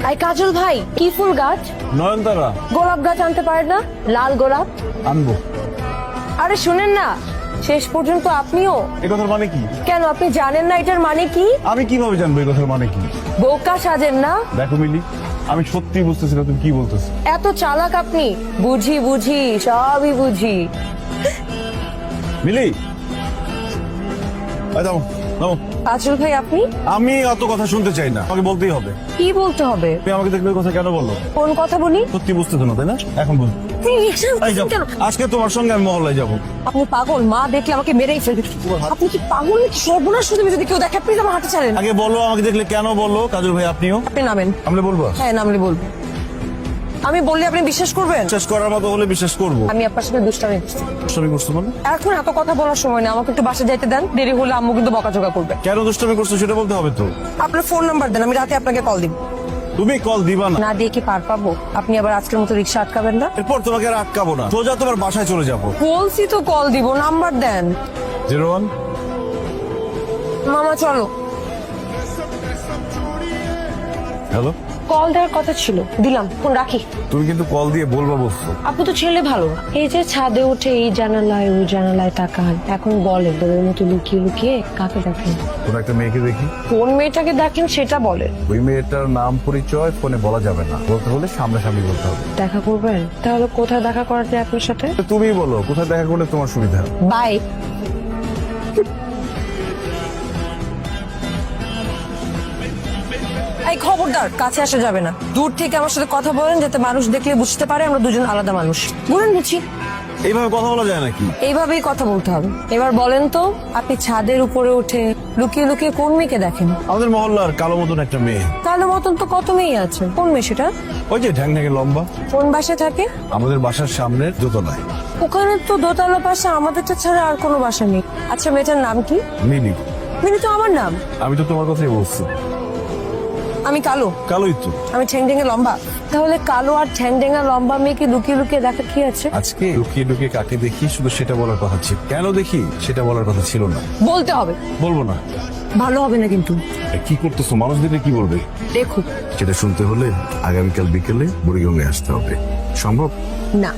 I কাজল ভাই, কি ফুল গাছ? নয়নতারা। গোলাপ গাছ আনতে পারেন না? লাল গোলাপ আনবো। আরে শুনেন না, শেষ পর্যন্ত আপনিও। এই কথার মানে কি? কেন আপনি জানেন না এটার মানে কি? আমি কিভাবে জানবো এই কথার মানে কি? বোকা সাজেন না। দেখো মিলি, আমি সত্যি বুঝতেছি না তুমি কি বলতেছো। এত চালাক আপনি। বুঝি বুঝি, সবই বুঝি। মিলি, নামো নামো। কাজল ভাই আপনি? আমি অত কথা শুনতে চাই না, আমাকে বলতেই হবে। কি বলতে হবে? তুমি আমাকে দেখলে ওই কথা কেন বললো? কোন কথা বলি? সত্যি বুঝতেছো না তাই না? এখন বল। আপনি রিকশা এই যাও, কেন? আজকে তোমার সঙ্গে আমি মহল্লায় যাবো। আপনি পাগল? মা দেখলে আমাকে মেরেই ফেলবে। আপনি কি পাগল নাকি? সর্বনাশ শুধু যদি কেউ দেখে, প্লিজ আমার হাতে ছাড়েন। আগে বলো, আমাকে দেখলে কেন বললো? কাজল ভাই আপনিও আপনি নামেন। আমলে বলবো? হ্যাঁ নামলে বলবো। আমি বললে আপনি বিশ্বাস করবেন? বিশ্বাস করার মতো হলে বিশ্বাস করবো। আমি আপনার সাথে দুষ্টামি করছি। দুষ্টামি করছো মানে? এখন এত কথা বলার সময় না, আমাকে একটু বাসা যাইতে দেন। দেরি হলে আম্মু কিন্তু বকাঝকা করবে। কেন দুষ্টামি করছো সেটা বলতে হবে তো। আপনার ফোন নাম্বার দেন, আমি রাতে আপনাকে কল দিব। তুমি কল দিবা না? না দিয়ে কি পার পাবো? আপনি আবার আজকের মতো রিক্সা আটকাবেন না। এরপর তোমাকে আর আটকাবো না, সোজা তোমার বাসায় চলে যাবো। বলছি তো কল দিব, নাম্বার দেন। 01। মামা চলো। হ্যালো, কল দেওয়ার কথা ছিল, দিলাম। ফোন রাখি। তুমি কিন্তু কল দিয়ে বলবা বলছো। আপনি তো ছেলে ভালো। এই যে ছাদে উঠে এই জানালায় ওই জানালায় তাকান, এখন বলে দলের মতো লুকিয়ে লুকিয়ে কাকে দেখেন? কোন একটা মেয়েকে দেখি। কোন মেয়েটাকে দেখেন সেটা বলে। ওই মেয়েটার নাম পরিচয় ফোনে বলা যাবে না, বলতে হলে সামনাসামনি বলতে হবে। দেখা করবেন? তাহলে কোথায় দেখা করাতে আপনার সাথে? তুমি বলো কোথায় দেখা করলে তোমার সুবিধা। বাই। এই খবরদার, কাছে আসা যাবে না। দূর থেকে আমার সাথে কথা বলেন, যাতে মানুষ দেখলে বুঝতে পারে আমরা দুজন আলাদা মানুষ। বলেন বুঝি। এইভাবে কথা বলা যায় নাকি? এইভাবেই কথা বলতে হবে। এবার বলেন তো, আপনি ছাদের উপরে উঠে লুকিয়ে লুকিয়ে কোন মেয়েকে দেখেন? আমাদের মহল্লার কালো মতন একটা মেয়ে। কালো মতন তো কত মেয়ে আছে। কোন মেয়ে সেটা? ওই যে ঢ্যাং ঢ্যাঙে লম্বা। কোন বাসায় থাকে? আমাদের বাসার সামনের দোতলায়। ওখানে তো দোতলা পাশে আমাদেরটা ছাড়া আর কোনো বাসা নেই। আচ্ছা মেয়েটার নাম কি? মিলি। মিনি তো আমার নাম। আমি তো তোমার কথাই বলছি। আমি কালো। কালোই তো। আমি ঠ্যাং ঠ্যাঙে লম্বা। তাহলে কালো আর ঠ্যাং ঠ্যাঙা লম্বা মেয়েকে লুকিয়ে লুকিয়ে দেখা কি আছে? আজকে লুকিয়ে লুকিয়ে কাকে দেখি শুধু সেটা বলার কথা ছিল, কেন দেখি সেটা বলার কথা ছিল না। বলতে হবে। বলবো না। ভালো হবে না কিন্তু। কি করতেছো? মানুষ দেখলে কি বলবে? দেখুক। সেটা শুনতে হলে আগামীকাল বিকেলে বুড়িগঙ্গায় আসতে হবে। সম্ভব? না।